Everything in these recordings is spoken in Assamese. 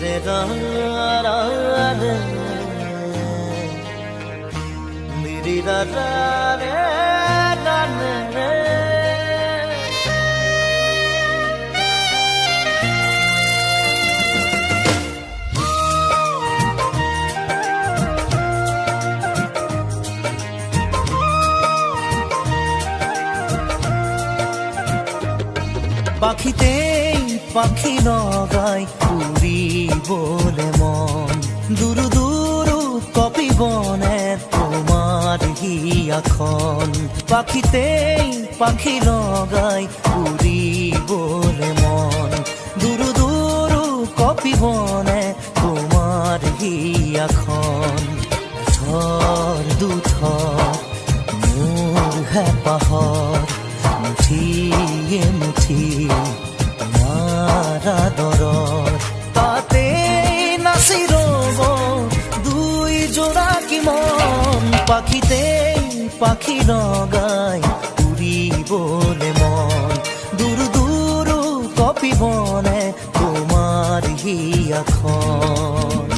রে রা রা রে নি রা রা রে রা রে পাখিতেই পাখি নগাই উড়ি বলে মন দুরু দুরু কপি বনে তোমার হিয়াখন পাখিতেই পাখি নগাই উড়ি বলে মন দুরু দুরু কপি বনে তোমার হিয়াখন ঝড় দুথর মোর হেপাহর মুঠিয়ে মুঠি তোমার আদৰৰ তাতে নাচি ৰব দুই জোড়া কি মন পাখিতেই পাখি নগাই উৰিবলে মন দূৰ দূৰ কপিবনে তোমাৰ হিয়াখন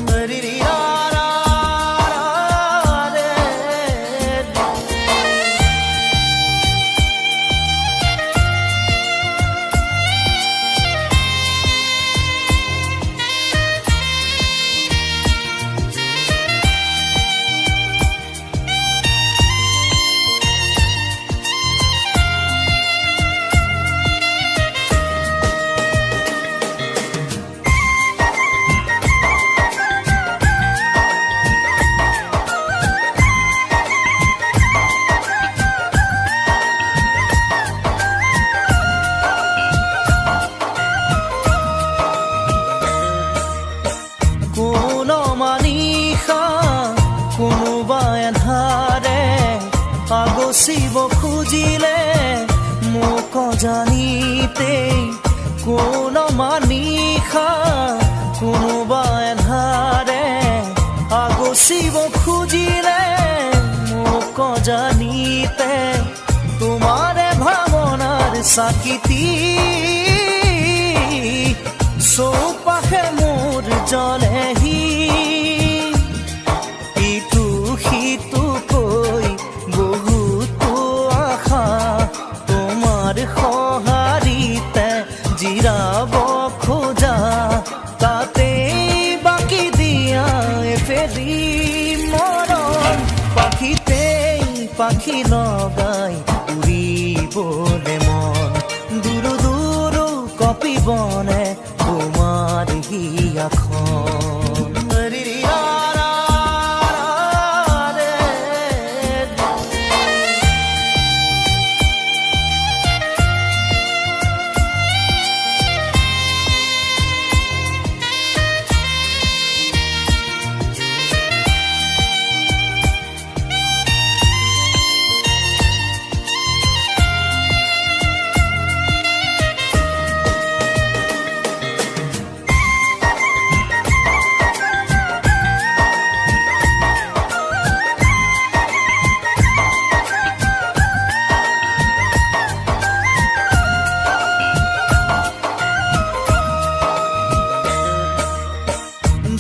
আগচিব খুজিলে মোক জানিতে কোন মানিষা কোনোবা এন্ধাৰে আগচিব খুজিলে মোক জানিতে তোমাৰে ভাৱনাৰ চাকিতি চৌপাশে মোৰ জ্বলেহি ইটো সিটো কৈ বহুতো আশা তোমাৰ সঁহাৰিতে জিৰাব খোজা তাতে বাকি দিয়া এফেৰি মৰম পাখিতেই পাখি নগাই উৰিবলে মন দূৰ দূৰ কপিবনে তোমাৰ হিয়াখন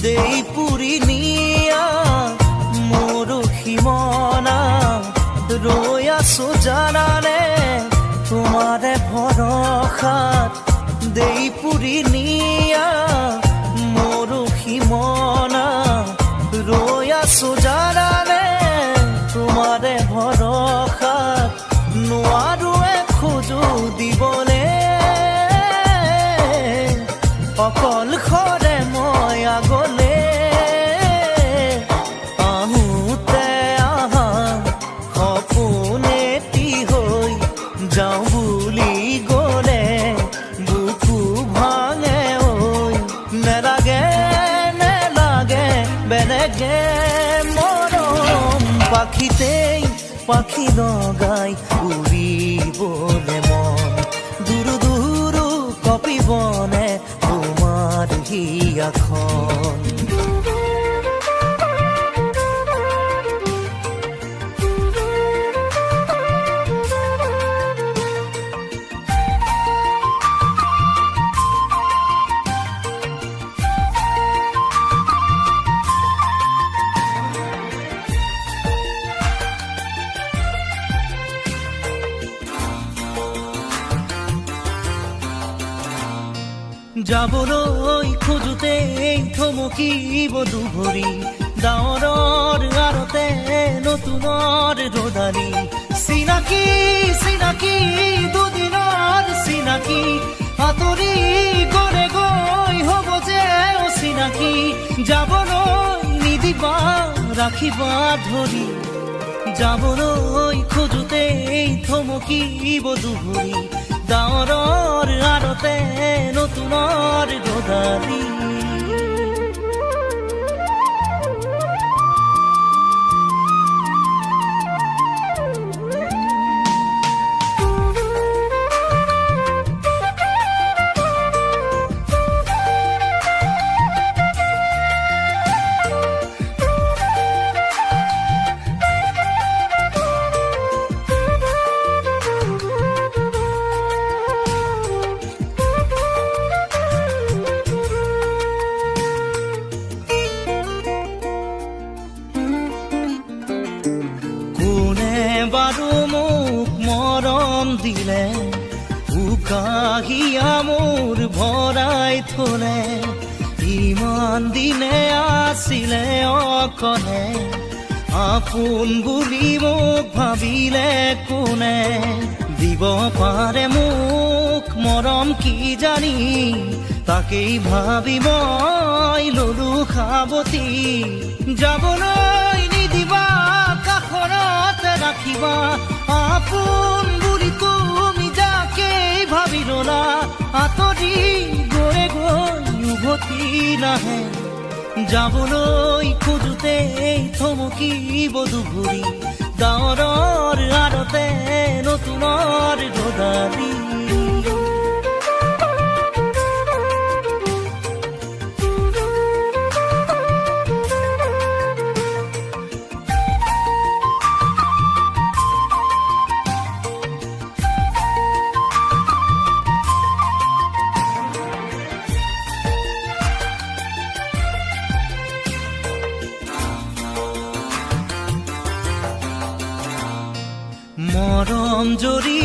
দেই পুরি নিয়া মোরখি মনা রৈ আছো জানানে তোমারে ভরসাত দেই পুরি নিয়া মোরখি মনা রৈ আছো জানানে তোমারে ভরসাত নোৱাৰো খোজো দিবলে অকল খৰে মই আগলে আহোঁতে আহা সপোনেটি হৈ যাওঁ বুলি গ'লে বুকু ভাঙে ঐ নেলাগে নেলাগে বেলেগে মৰম পাখিতেই পাখি নগাই উৰিবলে মন দূৰ দূৰ কপিবনে তোমাৰ হিয়াখন যাবলৈ খোজোতে থমকিব দুভৰি ডাৱৰৰ আৰতে নতুনৰ ৰদালি চিনাকি চিনাকি দুদিনৰ চিনাকি আঁতৰি গলে গৈ হ'ব যে অচিনাকি যাবলৈ নিদিবা ৰাখিবা ধৰি যাবলৈ খোজোতে থমকিব দুভৰি ডাৱৰৰ আৰতে নতুনৰ ৰদালি বাৰু মোক মৰম দিলে উকাহিয়া মোৰ ভৰাই থলে ইমান দিনে আছিলে অকলে আপোন বুলি মোক ভাবিলে কোনে দিব পাৰে মোক মৰম কি জানি তাকেই ভাবি মই ললো সাৱতি যাবলৈ নিদিবা কাষৰতে ৰাখিবা আপোন বুলি তুমি যাকেই ভাবি ললা আঁতৰি গৈ গৈ উভতি নাহে যাবলৈ খোজোতে থমকিব দুভৰি ডাৱৰৰ আৰতে নতুনৰ ৰদালি মৰম জৰি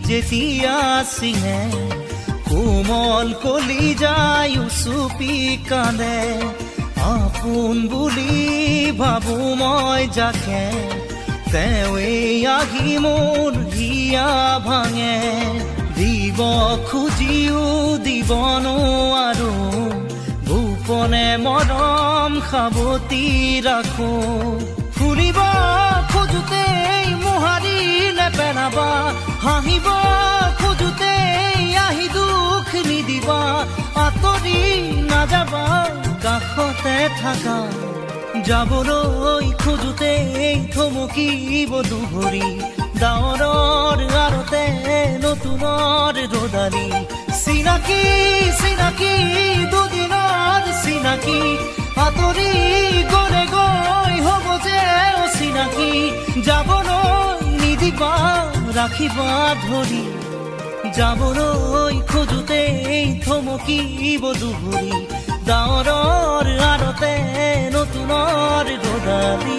যেতিয়া চিঙে কোমল কলি যায় উচুপি কান্দে আপোন বুলি ভাবো মই যাকে তেৱেই আহি মোৰ হিয়া ভাঙে দিব খুজিও দিব নোৱাৰো গোপনে মৰম সাৱতি ৰাখো ফুৰিব খোজোতে মোহাৰিলে পেলাবা হাঁহিব খোজোতে আহি দুখ নিদিবা আঁতৰি নাযাবা কাষতে থাকা যাবলৈ খোজোতে থমকিব দুভৰি ডাৱৰৰ আৰতে নতুনৰ ৰদালি চিনাকি চিনাকি দুদিনৰ চিনাকি আঁতৰি গলে গৈ হ'ব যে অচিনাকি যাবলৈ নিদিবা ৰাখিবা ধৰি যাবলৈ খোজোতে থমকিব দুভৰি ডাৱৰৰ আৰতে নতুনৰ ৰদালি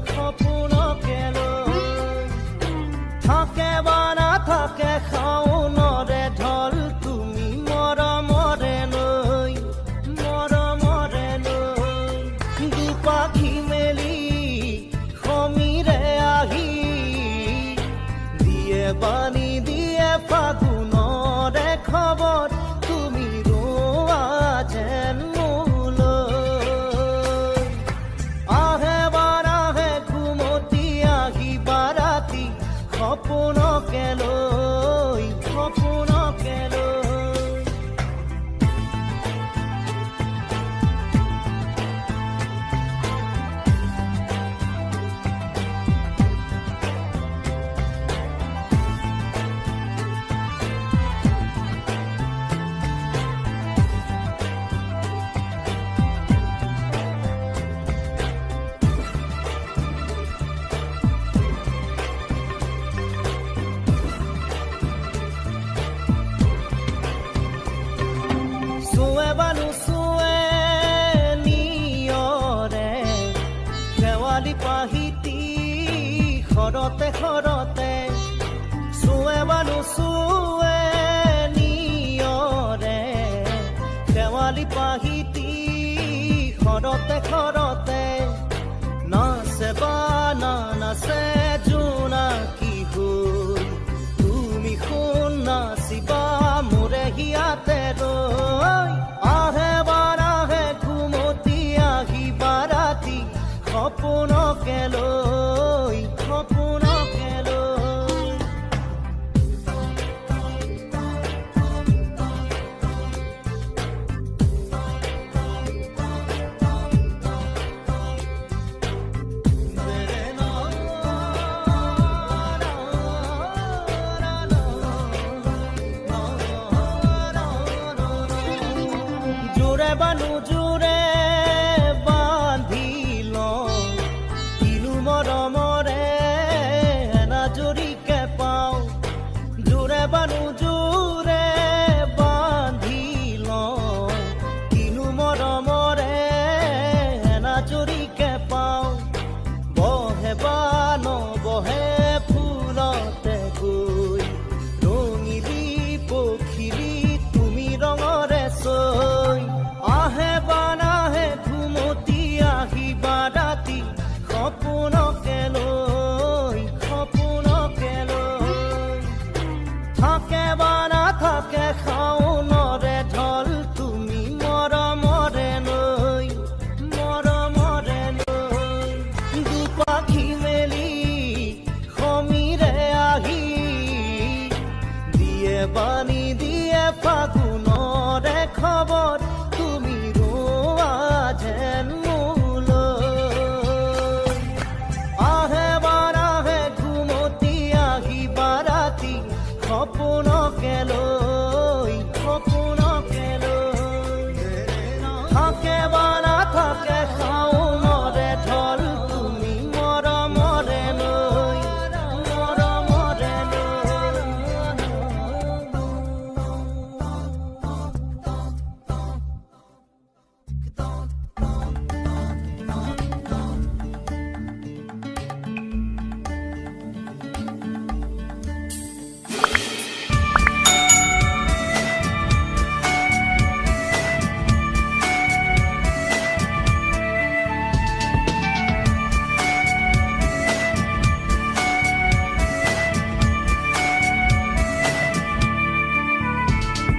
সপোনকে লৈ খৰতে খৰতে চুৱে বানু চুৱে নিয়ৰে শেৱালি পাহিতি খৰতে খৰতে নাচে বা নাচে জোনাকী হ'ল তুমি শুন নাচিবা মোৰে হিয়াতে ৰৈ আহে বাৰাহে ঘুমতি আহিবা ৰাতি সপোনকে লৈ সপোনকে লৈ জোৰে বানু জোৰে বান্ধি লওঁ কিনো মৰমৰে এনাজৰীকে পাওঁ জোৰে বানু জোৰে বান্ধি লওঁ কিনো মৰমৰে এনাজৰীকে পাওঁ বহে বা নবহে ফুলতে গৈ ৰঙিলি পখিলি তুমি ৰঙৰে চৈ আহে বা নাহে ঘুমতি আহিবা ৰাতি সপোনকে লৈ সপোনকে লৈ থাকে বা নাথাকে শাওনৰে ঢল তুমি মৰমৰে লৈ দুপাখি মেলি সমীৰে আহি দিয়ে বাণী দিয়ে ফাগুনৰে খবৰ তুমি ৰোৱা যেন মোলৈ আহে বা নাহে ঘুমতি আহিবা ৰাতি সপোনকে লৈ সপোনকে লৈ থাকে বা নাথাকে শাওনৰে ঢল তুমি মৰমৰে লৈ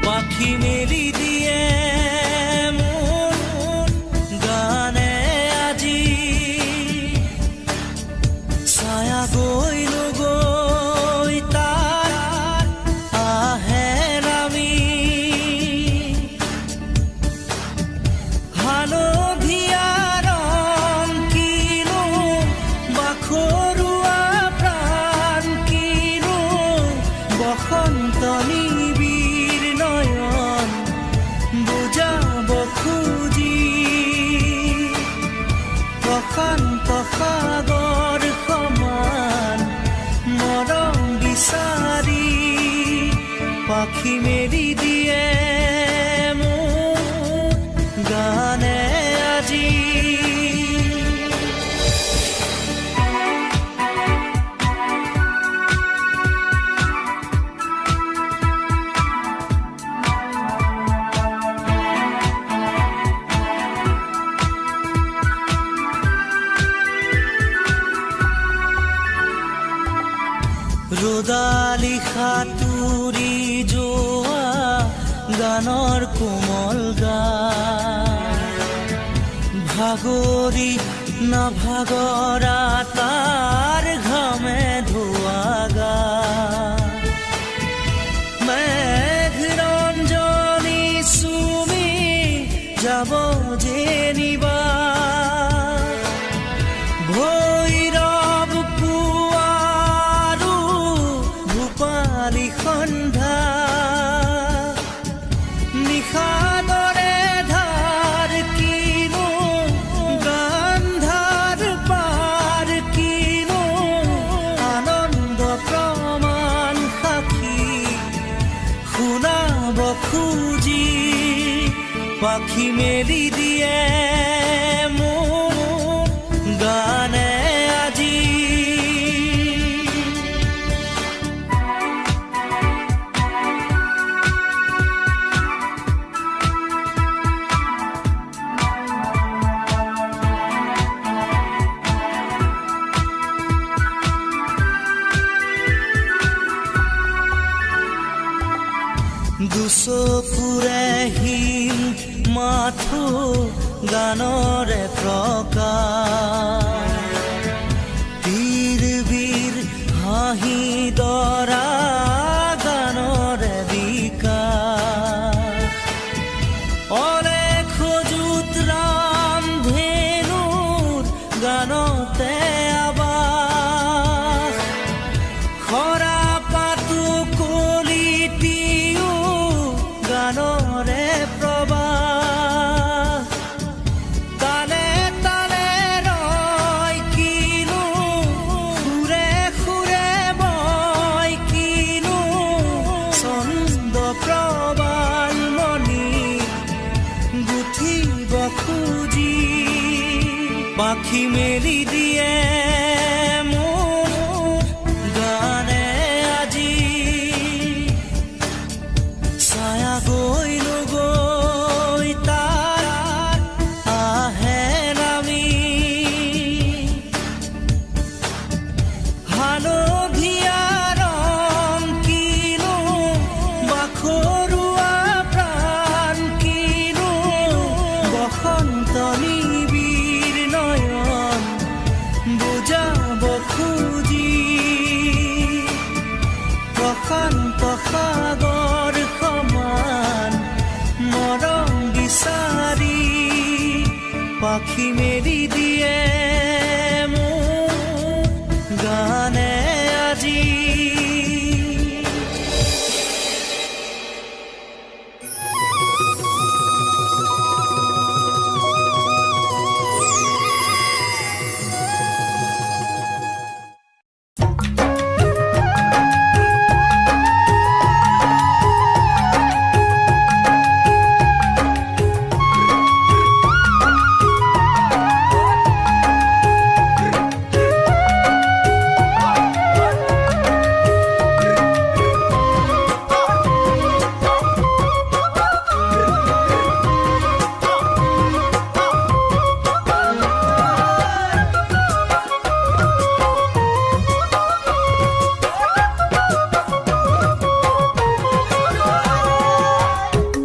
পাখি মেলি দিয়ে মোৰ গানে আজি ছায়া গৈলো গৈ তাৰ আহে নামি হালধীয়া ৰং কিনো বাখৰুৱা প্ৰাণ কিনো বসন্ত নিবিৰ নয়ন বুজাব খুজি প্ৰশান্ত সাগৰ সমান মৰম বিচাৰি পাখি মেলি দিয়ে মোৰ গানে আজি ৰ'দালি সাঁতুৰি যোৱা গানৰ কোমল গান ভাগৰি নাভাগৰা তাৰ ঘামে ধোৱা গান মেঘ ৰঞ্জনী চুমি যাব যেনিবা ভৈৰৱ পুৱাৰো ভূপালী সন্ধ্যা নিশাদৰে ধাৰ কিনো গান্ধাৰ পাৰ কিনো আনন্দ প্ৰমাণ সাক্ষী শুনাব খুজি পাখি মেলি দিয়ে মোৰ গানে আজি দুচকুৰে হিম মাথো গানৰে প্ৰকাশ বীৰ বীৰ হাঁহি দৰা গানৰে বিকাশ অলেখ যুত ৰাম ধেনুৰ গানতে আবাস খৰা পাতো কলিটিও গানৰে প্ৰবাহ তালে তালে ৰয় কিনো সুৰে সুৰে বয় কিনো ছন্দ প্ৰবাল মণি গুঠিব খুজি পাখি মেলি দিয়ে মোৰ গানে আজি ছায়া গৈ নগৈ তাৰ আহে নামি হালধীয়া ৰং কিনো বাখৰুৱা প্ৰাণ কিনো বসন্ত নিবিৰ নয়ন বুজাব খুজি প্ৰশান্ত সাগৰ সমান মৰম বিচাৰি পাখি মেলি দিয়ে মোৰ গানে আজি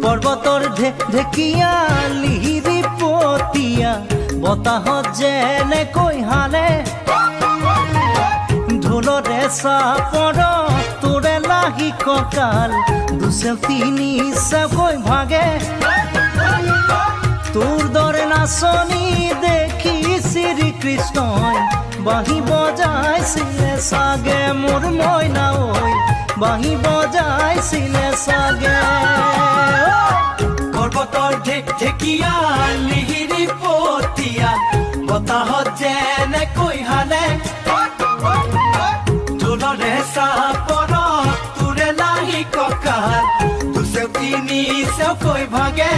পৰ্বতৰ ঢেকীয়া লিহিৰি পতীয়া বতাহত যেনেকৈ হালে ঢোলৰে চাপৰ তোৰে লাহি কঁকাল দুচেও তিনি চেওকৈ ভাগে তোৰ দৰে নাচনি দেখি শ্ৰীকৃষ্ণই বাঁহী বজাইছিলে চাগে মোৰ মইনা ঐ বাঁহী বজাইছিলে চাগে পৰ্বতৰ ঢেকীয়া লিহিৰি পতীয়া বতাহত যেনেকৈ হালে ঢোলৰে চাপৰ তোৰে লাহি কঁকাল দুচেও তিনি চেওকৈ ভাগে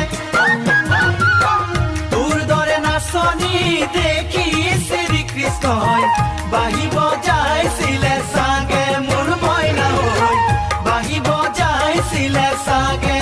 তোৰ দৰে নাচনি দেখি শ্ৰীকৃষ্ণই বাঁহী বজাইছিলে চাগে মোৰ মইনা ঐ বাঁহী বজাইছিলে চাগে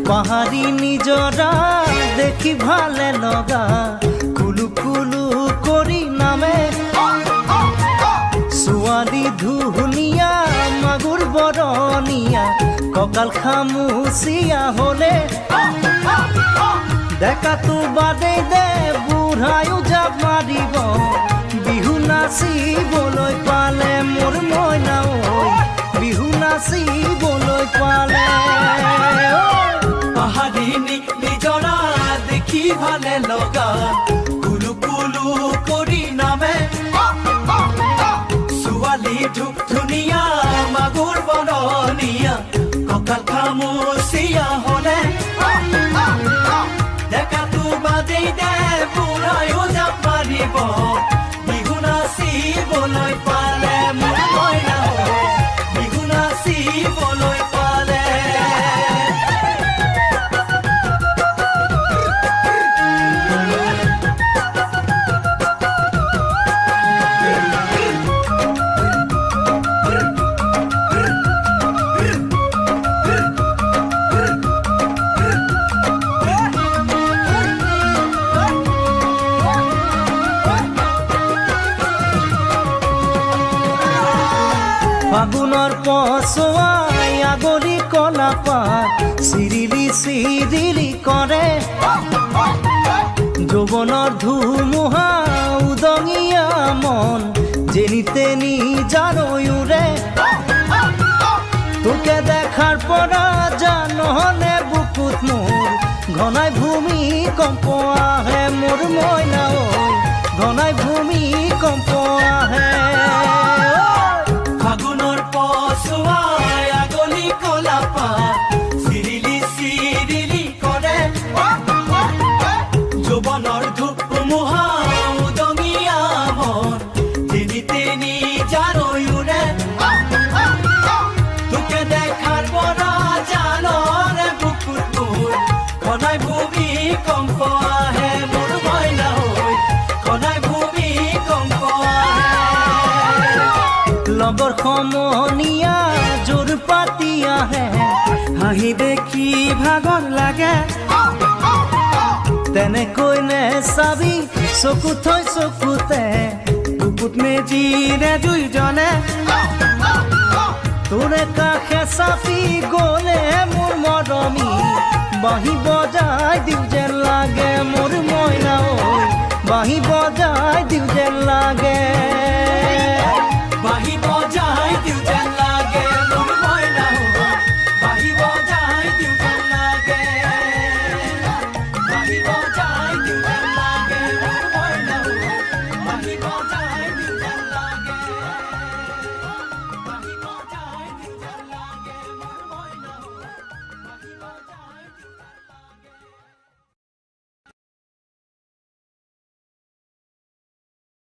পাহাৰী নিজৰা দেখি ভালে লগা কুলু কুলু কৰি নামে ছোৱালী ধুনীয়া মাগুৰ বৰণীয়া কঁকাল খামুচিয়া হলে ডেকাটো বাদেই দে বুঢ়ায়ো জাপ মাৰিব বিহু নাচিবলৈ পালে মোৰ মইনা ঐ বিহু নাচিবলৈ পালে পাহাৰী নিজৰা দেখি ভালে লগা কুলু কুলু কৰি নামে ছোৱালী ধুনীয়া মাগুৰ বৰণীয়া কঁকাল খামুচিয়া হলে ডেকাটো বাদেই দে বুঢ়ায়ো জাপ মাৰিব বিহু নাচিবলৈ পালে মোৰ মইনা বিহু নাচিবলৈ পালে পচোৱাই আগলি কলা পাত চিৰিলি কৰে যৌৱনৰ ধুমুহা উদঙিয়া মন যেনি তেনি জানৈ উৰে তোকে দেখাৰ পৰা জাননে বুকুত মোৰ ঘনাই ভূমিকম্প আহে মোৰ মইনা ঐ ঘনাই ভূমিকম্প আহে ফাগুনৰ পচোৱাই আগলি কলা পাত চিৰিলি কৰে যৌৱনৰ ধুমুহা উদঙিয়া মন যেনি তেনি জানৈ উৰে তোকে দেখাৰ পৰা জাননে বুকুত মোৰ ঘনাই ভূমিকম্প আহে মোৰ মইনা ঐ ঘনাই ভূমিকম্প আহে লগৰ সমনীয়া জোৰ পাতি আহে হাঁহি দেখি ভাগৰ লাগে তেনেকৈ নেচাবি চকু থৈ চকুতে বুকুত মেজিৰে দুইজনে তোৰে কাষে চাপি গ'লে মোৰ মৰমী বাঁহী বজাই দিওঁ যেন লাগে